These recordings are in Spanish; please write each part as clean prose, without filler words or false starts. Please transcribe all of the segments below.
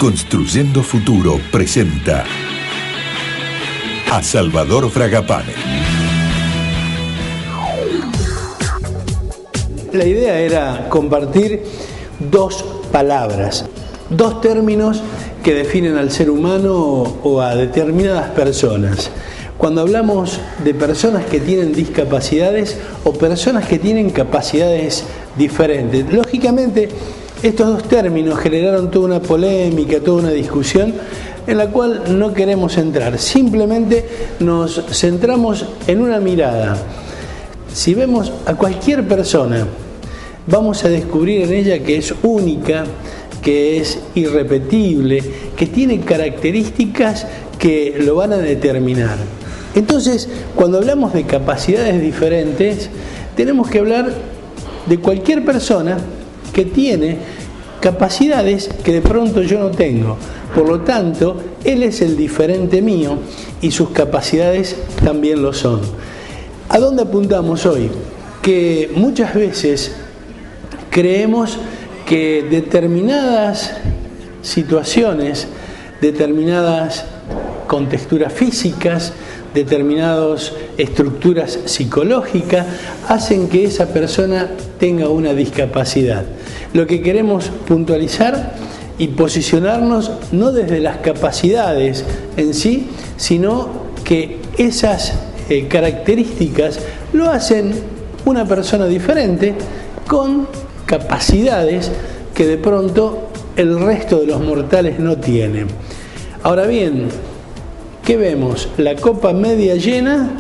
Construyendo Futuro presenta a Salvador Fragapane. La idea era compartir dos palabras, dos términos que definen al ser humano o a determinadas personas. Cuando hablamos de personas que tienen discapacidades o personas que tienen capacidades diferentes, lógicamente estos dos términos generaron toda una polémica, toda una discusión en la cual no queremos entrar. Simplemente nos centramos en una mirada. Si vemos a cualquier persona, vamos a descubrir en ella que es única, que es irrepetible, que tiene características que lo van a determinar. Entonces, cuando hablamos de capacidades diferentes, tenemos que hablar de cualquier persona que tiene capacidades que de pronto yo no tengo. Por lo tanto, él es el diferente mío y sus capacidades también lo son. ¿A dónde apuntamos hoy? Que muchas veces creemos que determinadas situaciones, determinadas contexturas físicas, determinadas estructuras psicológicas hacen que esa persona tenga una discapacidad. Lo que queremos puntualizar y posicionarnos no desde las capacidades en sí, sino que esas características lo hacen una persona diferente con capacidades que de pronto el resto de los mortales no tienen. Ahora bien, ¿qué vemos? ¿La copa media llena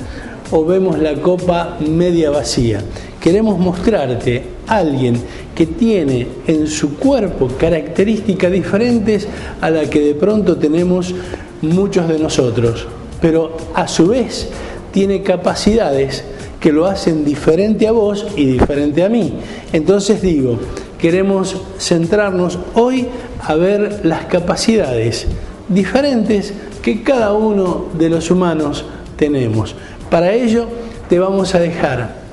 o vemos la copa media vacía? Queremos mostrarte a alguien que tiene en su cuerpo características diferentes a las que de pronto tenemos muchos de nosotros, pero a su vez tiene capacidades que lo hacen diferente a vos y diferente a mí. Entonces digo, queremos centrarnos hoy a ver las capacidades diferentes que cada uno de los humanos tenemos. Para ello te vamos a dejar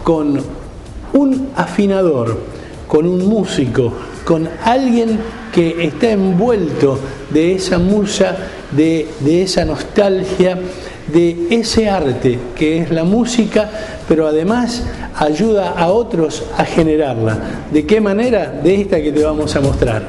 con un afinador, con un músico, con alguien que está envuelto de esa musa, de esa nostalgia, de ese arte que es la música, pero además ayuda a otros a generarla. ¿De qué manera? De esta que te vamos a mostrar.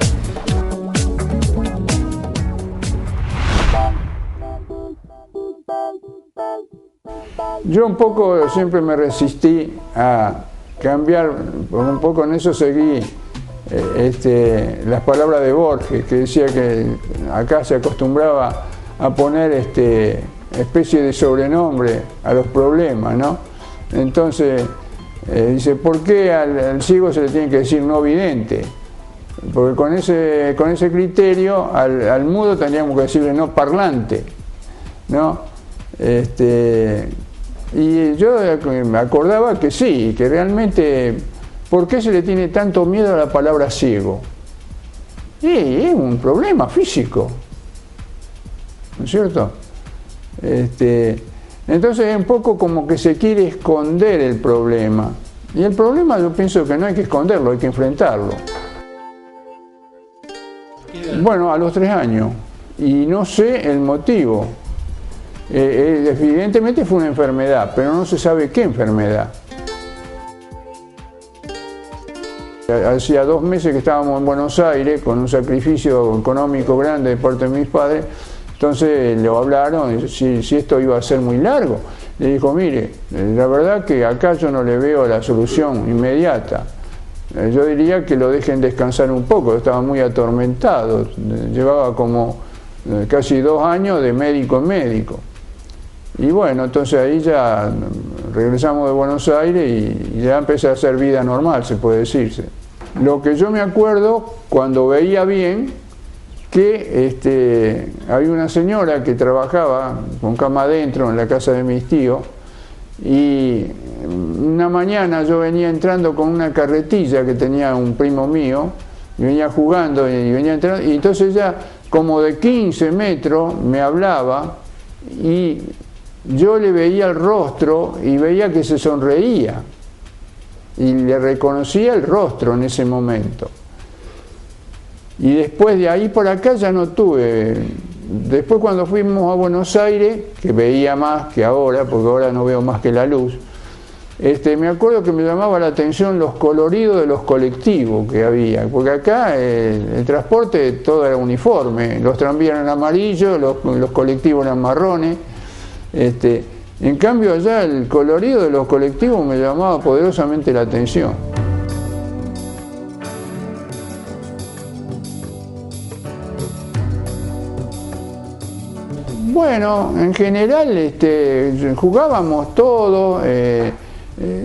Yo un poco siempre me resistí a cambiar, porque un poco en eso seguí las palabras de Borges, que decía que acá se acostumbraba a poner especie de sobrenombre a los problemas, ¿no? Entonces dice, ¿por qué al ciego se le tiene que decir no vidente? Porque con ese criterio al mudo tendríamos que decirle no parlante, ¿no? Y yo me acordaba que sí, que realmente, ¿por qué se le tiene tanto miedo a la palabra ciego? Y es un problema físico, ¿no es cierto? Entonces es un poco como que se quiere esconder el problema. Y el problema yo pienso que no hay que esconderlo, hay que enfrentarlo. Bueno, a los 3 años. Y no sé el motivo. Evidentemente fue una enfermedad, pero no se sabe qué enfermedad. Hacía 2 meses que estábamos en Buenos Aires con un sacrificio económico grande de parte de mis padres. Entonces le hablaron si esto iba a ser muy largo. Le dijo, mire, la verdad que acá yo no le veo la solución inmediata. Yo diría que lo dejen descansar un poco, estaba muy atormentado. Llevaba como casi 2 años de médico en médico. Y bueno, entonces ahí ya regresamos de Buenos Aires y ya empecé a hacer vida normal, se puede decirse. Lo que yo me acuerdo, cuando veía bien, que había una señora que trabajaba con cama adentro en la casa de mis tíos, y una mañana yo venía entrando con una carretilla que tenía un primo mío, y venía jugando y venía entrando, y entonces ella como de 15 metros me hablaba y yo le veía el rostro y veía que se sonreía y le reconocía el rostro en ese momento. Y después de ahí por acá ya no tuve. Después cuando fuimos a Buenos Aires, que veía más que ahora, porque ahora no veo más que la luz, me acuerdo que me llamaba la atención los coloridos de los colectivos que había, porque acá el transporte todo era uniforme, los tranvías eran amarillos, los colectivos eran marrones, en cambio allá el colorido de los colectivos me llamaba poderosamente la atención. Bueno, en general jugábamos todo.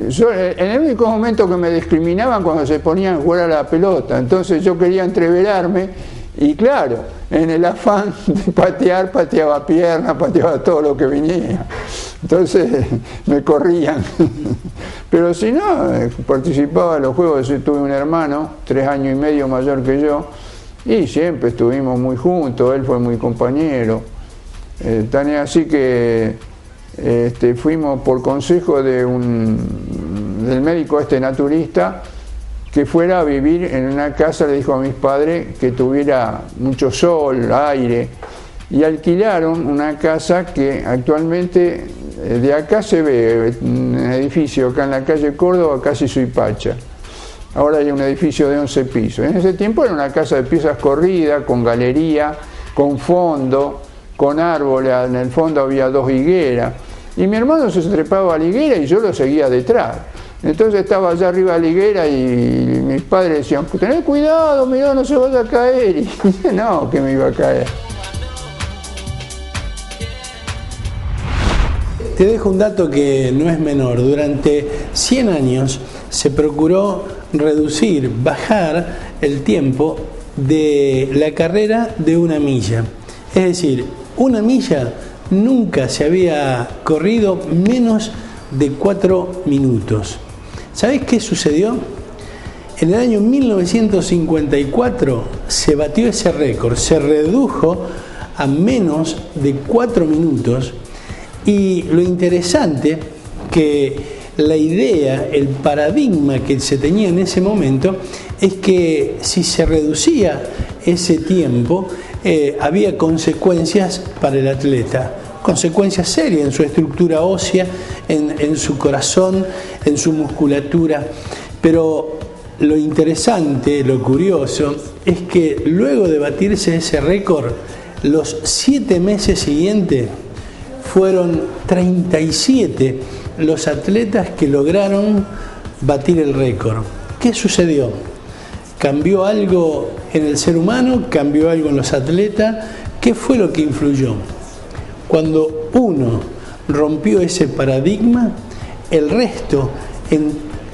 Yo, en el único momento que me discriminaban cuando se ponían a jugar a la pelota, entonces yo quería entreverarme y claro, en el afán de patear, pateaba piernas, pateaba todo lo que viniera, entonces me corrían. Pero si no, participaba en los juegos. Yo tuve un hermano 3 años y medio mayor que yo y siempre estuvimos muy juntos, él fue muy compañero. Tan es así que fuimos por consejo del médico naturista que fuera a vivir en una casa, le dijo a mis padres, que tuviera mucho sol, aire, y alquilaron una casa que actualmente de acá se ve, un edificio acá en la calle Córdoba, casi Suipacha. Ahora hay un edificio de 11 pisos. En ese tiempo era una casa de piezas corridas, con galería, con fondo, con árboles, en el fondo había 2 higueras, y mi hermano se trepaba a la higuera y yo lo seguía detrás. Entonces estaba allá arriba de la higuera y mis padres decían, tened cuidado, mirá, no se vaya a caer, y no, que me iba a caer. Te dejo un dato que no es menor. Durante 100 años se procuró reducir, bajar el tiempo de la carrera de 1 milla. Es decir, 1 milla nunca se había corrido menos de 4 minutos. ¿Sabés qué sucedió? En el año 1954 se batió ese récord, se redujo a menos de 4 minutos y lo interesante que la idea, el paradigma que se tenía en ese momento es que si se reducía ese tiempo, había consecuencias para el atleta, consecuencias serias en su estructura ósea, en su corazón, en su musculatura. Pero lo interesante, lo curioso, es que luego de batirse ese récord, los 7 meses siguientes fueron 37 los atletas que lograron batir el récord. ¿Qué sucedió? ¿Cambió algo en el ser humano? ¿Cambió algo en los atletas? ¿Qué fue lo que influyó? Cuando uno rompió ese paradigma, el resto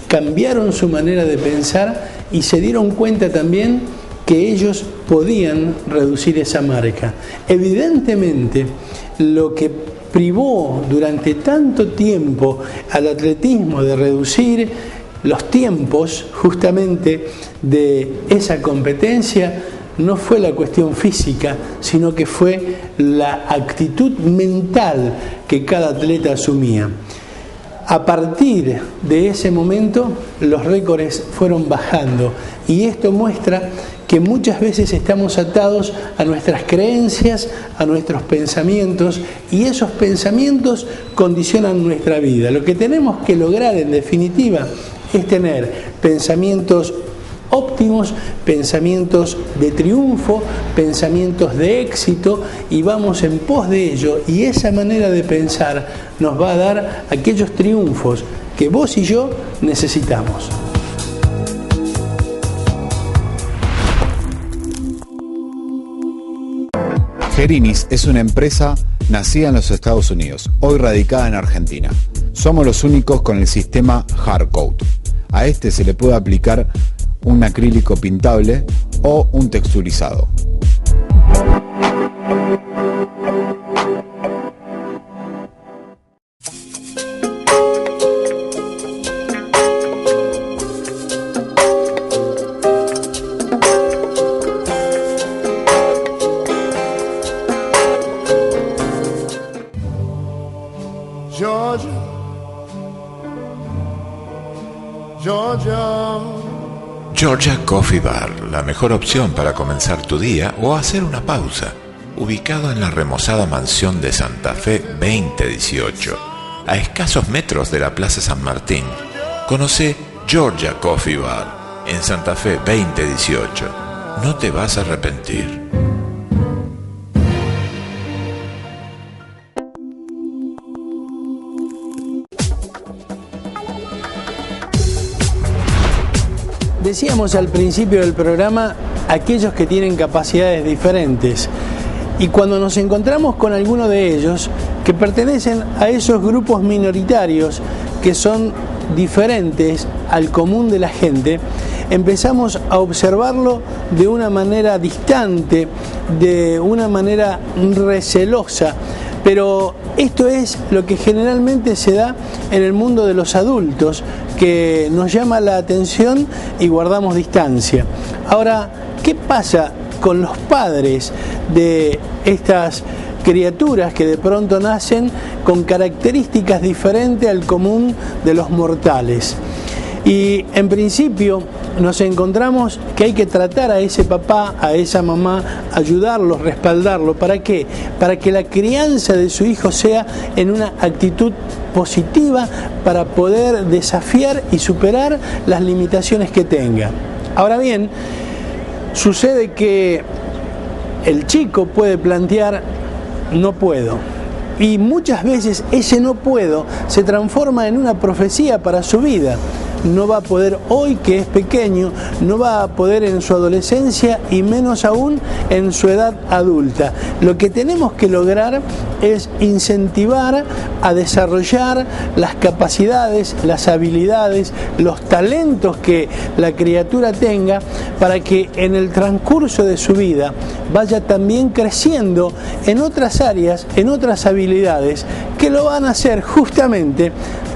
cambiaron su manera de pensar y se dieron cuenta también que ellos podían reducir esa marca. Evidentemente, lo que privó durante tanto tiempo al atletismo de reducir los tiempos justamente de esa competencia no fue la cuestión física, sino que fue la actitud mental que cada atleta asumía. A partir de ese momento, los récords fueron bajando y esto muestra que muchas veces estamos atados a nuestras creencias, a nuestros pensamientos, y esos pensamientos condicionan nuestra vida. Lo que tenemos que lograr, en definitiva, es tener pensamientos óptimos, pensamientos de triunfo, pensamientos de éxito, y vamos en pos de ello, y esa manera de pensar nos va a dar aquellos triunfos que vos y yo necesitamos. Gerinis es una empresa nacida en los Estados Unidos, hoy radicada en Argentina. Somos los únicos con el sistema Hardcoat. A este se le puede aplicar un acrílico pintable o un texturizado. Georgia Coffee Bar, la mejor opción para comenzar tu día o hacer una pausa. Ubicado en la remozada mansión de Santa Fe 2018, a escasos metros de la Plaza San Martín, conoce Georgia Coffee Bar en Santa Fe 2018. No te vas a arrepentir. Decíamos al principio del programa aquellos que tienen capacidades diferentes. Y cuando nos encontramos con alguno de ellos que pertenecen a esos grupos minoritarios que son diferentes al común de la gente, empezamos a observarlo de una manera distante, de una manera recelosa. Pero esto es lo que generalmente se da en el mundo de los adultos, que nos llama la atención y guardamos distancia. Ahora, ¿qué pasa con los padres de estas criaturas que de pronto nacen con características diferentes al común de los mortales? Y en principio nos encontramos que hay que tratar a ese papá, a esa mamá, ayudarlos, respaldarlo. ¿Para qué? Para que la crianza de su hijo sea en una actitud positiva, para poder desafiar y superar las limitaciones que tenga. Ahora bien, sucede que el chico puede plantear no puedo, y muchas veces ese no puedo se transforma en una profecía para su vida. No va a poder hoy que es pequeño, no va a poder en su adolescencia y menos aún en su edad adulta. Lo que tenemos que lograr es incentivar a desarrollar las capacidades, las habilidades, los talentos que la criatura tenga, para que en el transcurso de su vida vaya también creciendo en otras áreas, en otras habilidades que lo van a hacer justamente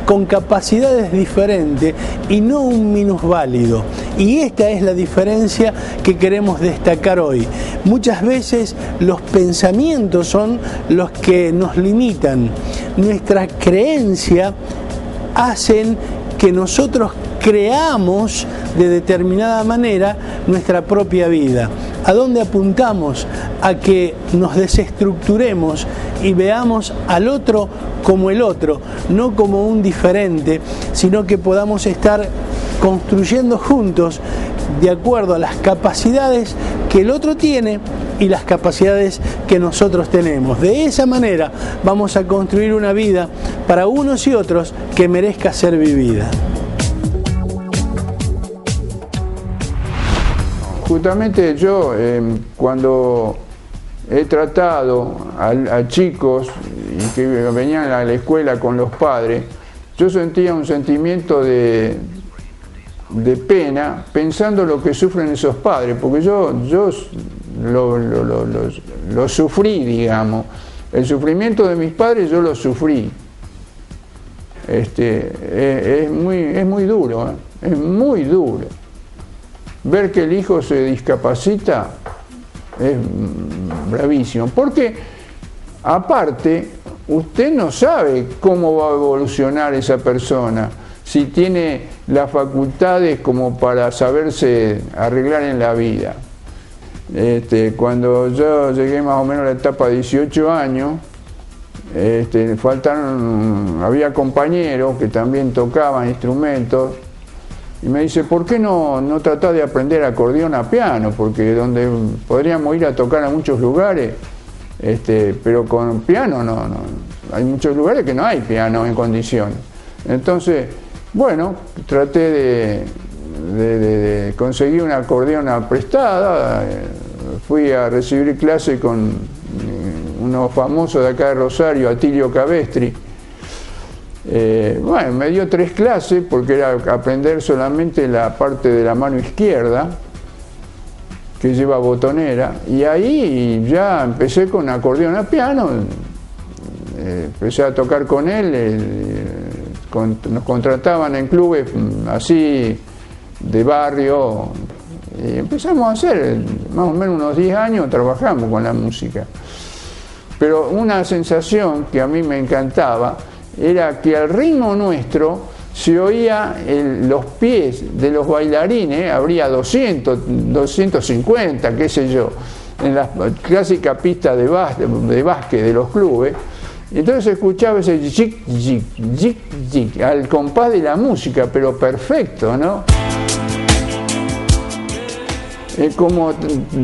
con capacidades diferentes y no un minusválido. Y esta es la diferencia que queremos destacar hoy. Muchas veces los pensamientos son los que nos limitan. Nuestra creencia hacen que nosotros creamos de determinada manera nuestra propia vida. ¿A dónde apuntamos? A que nos desestructuremos y veamos al otro como el otro, no como un diferente, sino que podamos estar construyendo juntos de acuerdo a las capacidades que el otro tiene y las capacidades que nosotros tenemos. De esa manera vamos a construir una vida para unos y otros que merezca ser vivida. Justamente yo, cuando he tratado a chicos y que venían a la escuela con los padres, yo sentía un sentimiento de pena pensando lo que sufren esos padres, porque yo lo sufrí, digamos. El sufrimiento de mis padres yo lo sufrí. Es muy duro, es muy duro. Ver que el hijo se discapacita es bravísimo, porque aparte usted no sabe cómo va a evolucionar esa persona, si tiene las facultades como para saberse arreglar en la vida. Cuando yo llegué más o menos a la etapa de 18 años, había compañeros que también tocaban instrumentos, y me dice, ¿por qué no tratás de aprender acordeón a piano? Porque donde podríamos ir a tocar a muchos lugares, pero con piano no. Hay muchos lugares que no hay piano en condiciones. Entonces, bueno, traté de conseguir una acordeona prestada, fui a recibir clase con unos famosos de acá de Rosario, Atilio Cabestri. Bueno, me dio 3 clases porque era aprender solamente la parte de la mano izquierda que lleva botonera, y ahí ya empecé con acordeón a piano, empecé a tocar con él, nos contrataban en clubes así de barrio y empezamos a hacer más o menos unos 10 años trabajamos con la música. Pero una sensación que a mí me encantaba era que al ritmo nuestro se oía los pies de los bailarines, habría 200, 250, qué sé yo, en la clásica pista de básquet de los clubes. Entonces se escuchaba ese jig, jig, jig, jig, al compás de la música, pero perfecto, ¿no? Como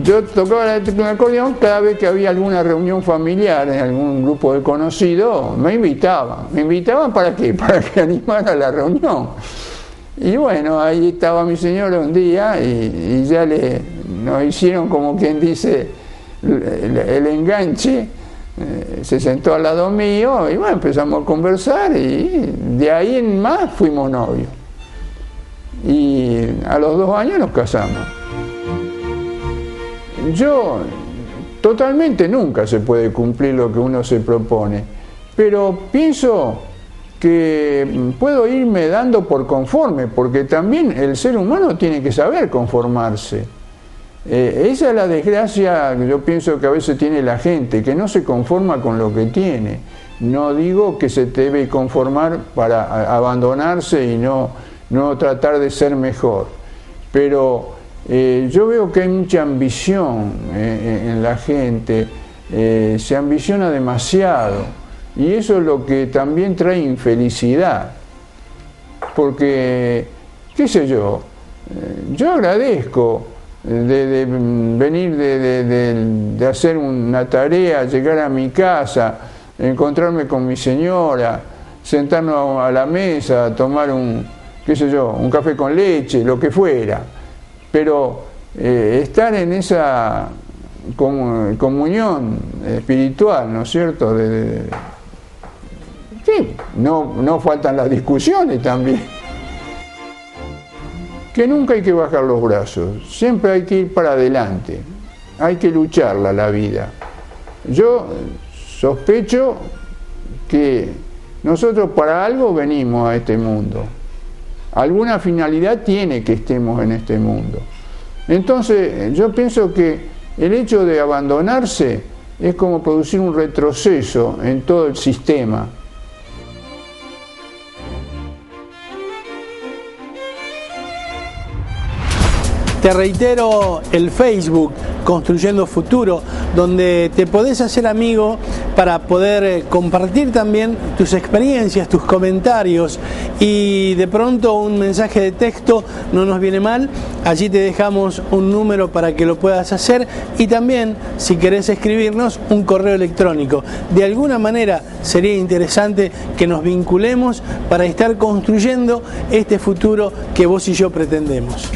yo tocaba el acordeón, cada vez que había alguna reunión familiar en algún grupo de conocidos, me invitaban. ¿Me invitaban para qué? Para que animara la reunión. Y bueno, ahí estaba mi señora un día y ya nos hicieron, como quien dice, el enganche. Se sentó al lado mío y bueno, empezamos a conversar y de ahí en más fuimos novios. Y a los 2 años nos casamos. Yo, totalmente nunca se puede cumplir lo que uno se propone, pero pienso que puedo irme dando por conforme, porque también el ser humano tiene que saber conformarse. Esa es la desgracia que yo pienso que a veces tiene la gente, que no se conforma con lo que tiene. No digo que se debe conformar para abandonarse y no tratar de ser mejor, pero yo veo que hay mucha ambición en la gente, se ambiciona demasiado y eso es lo que también trae infelicidad, porque, qué sé yo agradezco de venir de hacer una tarea, llegar a mi casa, encontrarme con mi señora, sentarnos a la mesa, tomar un café con leche, lo que fuera. Pero estar en esa comunión espiritual, ¿no es cierto? Sí, no faltan las discusiones también. Que nunca hay que bajar los brazos, siempre hay que ir para adelante, hay que lucharla la vida. Yo sospecho que nosotros para algo venimos a este mundo. Alguna finalidad tiene que estemos en este mundo. Entonces, yo pienso que el hecho de abandonarse es como producir un retroceso en todo el sistema. Te reitero el Facebook Construyendo Futuro, donde te podés hacer amigo para poder compartir también tus experiencias, tus comentarios, y de pronto un mensaje de texto no nos viene mal. Allí te dejamos un número para que lo puedas hacer, y también, si querés escribirnos, un correo electrónico. De alguna manera sería interesante que nos vinculemos para estar construyendo este futuro que vos y yo pretendemos.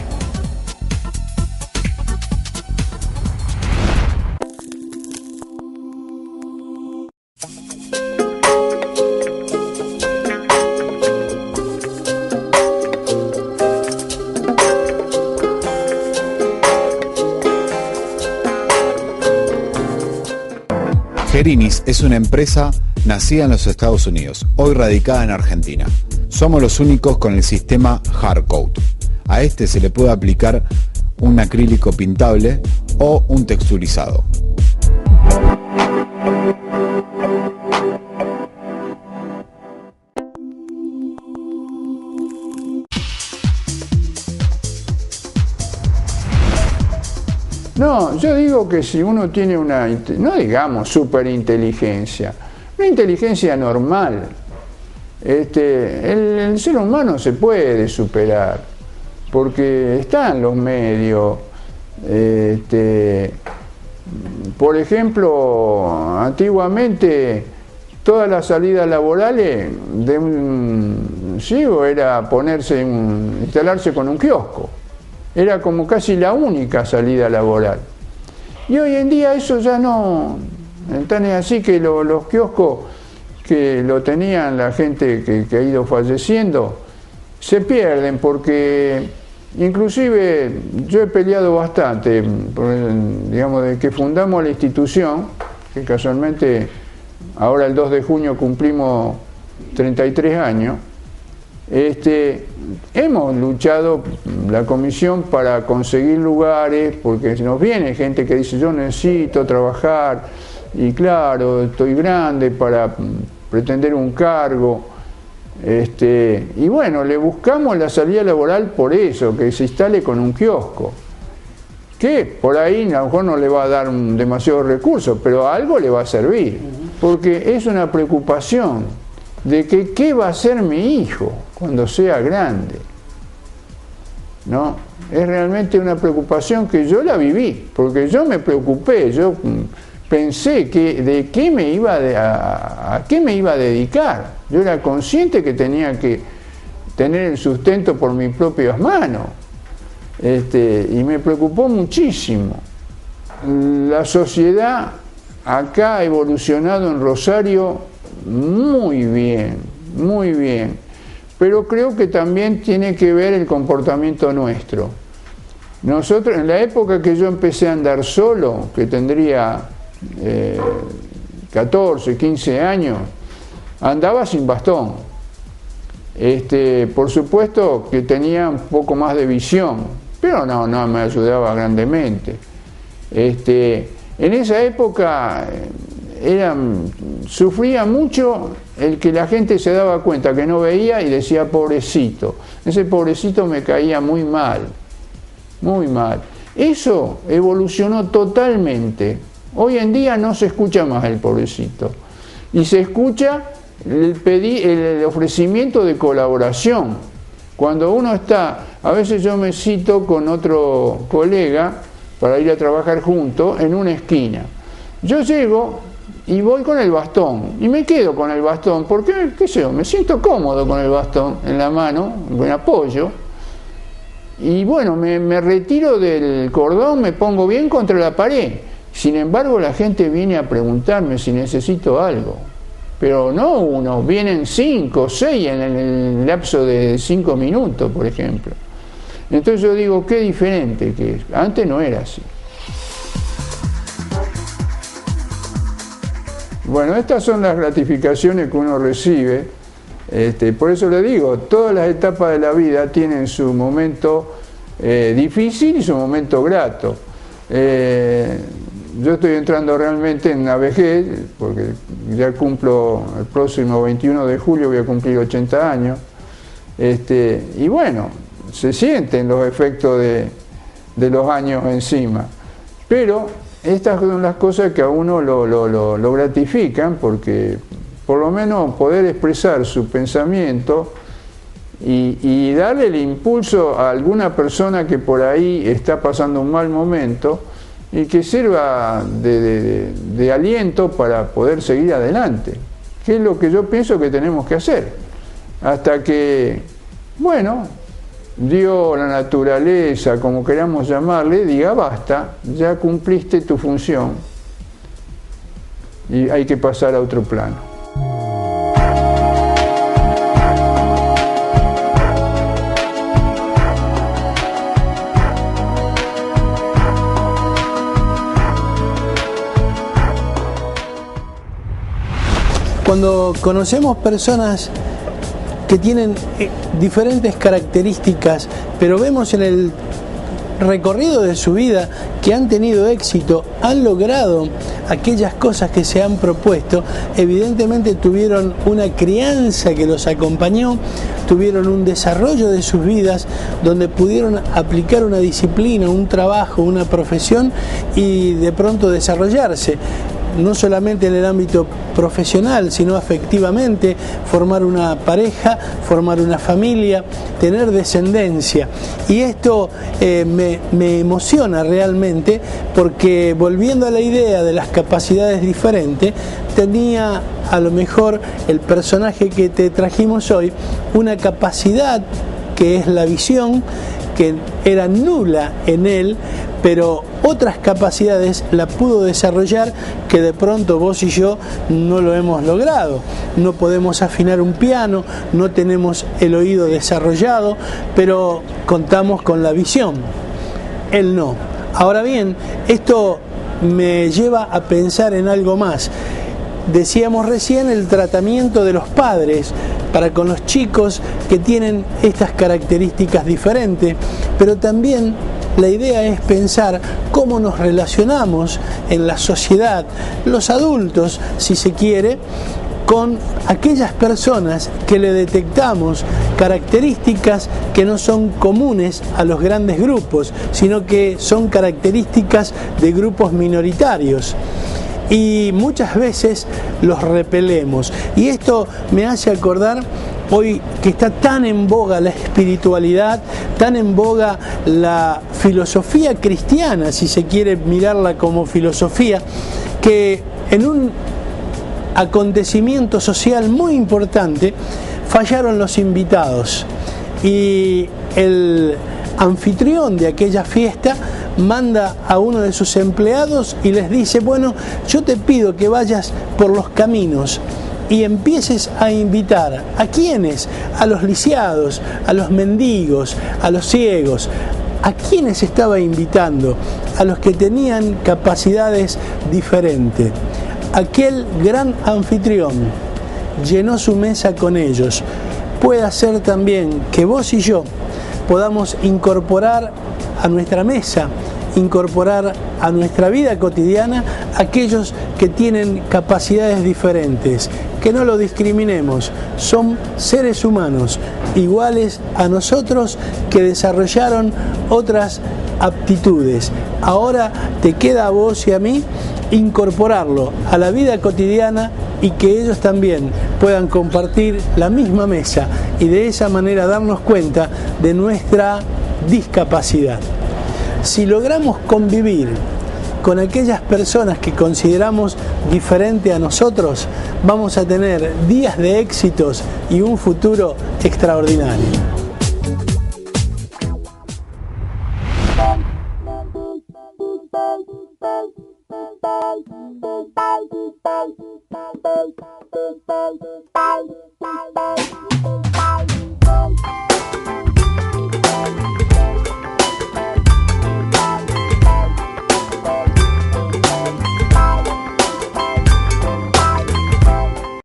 Gerinis es una empresa nacida en los Estados Unidos, hoy radicada en Argentina. Somos los únicos con el sistema Hardcoat. A este se le puede aplicar un acrílico pintable o un texturizado. No, yo digo que si uno tiene una, no digamos superinteligencia, una inteligencia normal, el ser humano se puede superar, porque están los medios. Por ejemplo, antiguamente todas las salidas laborales de un ciego era instalarse con un kiosco. Era como casi la única salida laboral. Y hoy en día eso ya no. Tan es así que los kioscos que lo tenían la gente que ha ido falleciendo se pierden, porque inclusive yo he peleado bastante, digamos, desde que fundamos la institución, que casualmente ahora el 2 de junio cumplimos 33 años. Hemos luchado la comisión para conseguir lugares, porque nos viene gente que dice yo necesito trabajar y claro, estoy grande para pretender un cargo, Y bueno, le buscamos la salida laboral por eso, que se instale con un kiosco, que por ahí a lo mejor no le va a dar demasiados recursos, pero algo le va a servir, porque es una preocupación de que qué va a hacer mi hijo cuando sea grande, ¿no? Es realmente una preocupación que yo la viví, porque yo me preocupé, yo pensé que a qué me iba a dedicar. Yo era consciente que tenía que tener el sustento por mis propias manos, y me preocupó muchísimo. La sociedad acá ha evolucionado en Rosario muy bien, pero creo que también tiene que ver el comportamiento nuestro. Nosotros, en la época que yo empecé a andar solo, que tendría 14, 15 años, andaba sin bastón. Por supuesto que tenía un poco más de visión, pero no me ayudaba grandemente. En esa época sufría mucho el que la gente se daba cuenta que no veía y decía pobrecito. Ese pobrecito me caía muy mal, muy mal. Eso evolucionó totalmente. Hoy en día no se escucha más el pobrecito y se escucha el ofrecimiento de colaboración. Cuando uno está, a veces yo me cito con otro colega para ir a trabajar juntos en una esquina. Yo llego y voy con el bastón y me quedo con el bastón porque, qué sé yo, me siento cómodo con el bastón en la mano, con apoyo, y bueno, me retiro del cordón, me pongo bien contra la pared. Sin embargo, la gente viene a preguntarme si necesito algo, pero no uno, vienen 5 o 6 en el lapso de 5 minutos, por ejemplo. Entonces yo digo, qué diferente que es. Antes no era así. Bueno, estas son las gratificaciones que uno recibe. Por eso le digo, todas las etapas de la vida tienen su momento difícil y su momento grato. Yo estoy entrando realmente en la vejez, porque ya cumplo el próximo 21 de julio, voy a cumplir 80 años. Y bueno, se sienten los efectos de los años encima. Pero estas son las cosas que a uno lo gratifican, porque por lo menos poder expresar su pensamiento y darle el impulso a alguna persona que por ahí está pasando un mal momento y que sirva de aliento para poder seguir adelante, que es lo que yo pienso que tenemos que hacer, hasta que, bueno, Dios, la naturaleza, como queramos llamarle, diga basta, ya cumpliste tu función y hay que pasar a otro plano. Cuando conocemos personas que tienen diferentes características, pero vemos en el recorrido de su vida que han tenido éxito, han logrado aquellas cosas que se han propuesto, evidentemente tuvieron una crianza que los acompañó, tuvieron un desarrollo de sus vidas donde pudieron aplicar una disciplina, un trabajo, una profesión y de pronto desarrollarse. No solamente en el ámbito profesional, sino afectivamente, formar una pareja, formar una familia, tener descendencia. Y esto me emociona realmente porque, volviendo a la idea de las capacidades diferentes, tenía a lo mejor el personaje que te trajimos hoy una capacidad que es la visión, que era nula en él, pero otras capacidades la pudo desarrollar que de pronto vos y yo no lo hemos logrado. No podemos afinar un piano, no tenemos el oído desarrollado, pero contamos con la visión. Él no. Ahora bien, esto me lleva a pensar en algo más. Decíamos recién el tratamiento de los padres para con los chicos que tienen estas características diferentes, pero también la idea es pensar cómo nos relacionamos en la sociedad, los adultos, si se quiere, con aquellas personas que le detectamos características que no son comunes a los grandes grupos, sino que son características de grupos minoritarios. Y muchas veces los repelemos. Y esto me hace acordar hoy que está tan en boga la espiritualidad, tan en boga la filosofía cristiana, si se quiere mirarla como filosofía, que en un acontecimiento social muy importante fallaron los invitados y el anfitrión de aquella fiesta manda a uno de sus empleados y les dice: bueno, yo te pido que vayas por los caminos y empieces a invitar. ¿A quiénes? A los lisiados, a los mendigos, a los ciegos. ¿A quiénes estaba invitando? A los que tenían capacidades diferentes. Aquel gran anfitrión llenó su mesa con ellos. Puede ser también que vos y yo podamos incorporar a nuestra mesa, incorporar a nuestra vida cotidiana aquellos que tienen capacidades diferentes, que no lo discriminemos, son seres humanos iguales a nosotros que desarrollaron otras aptitudes. Ahora te queda a vos y a mí incorporarlo a la vida cotidiana y que ellos también puedan compartir la misma mesa y de esa manera darnos cuenta de nuestra discapacidad. Si logramos convivir con aquellas personas que consideramos diferente a nosotros, vamos a tener días de éxitos y un futuro extraordinario.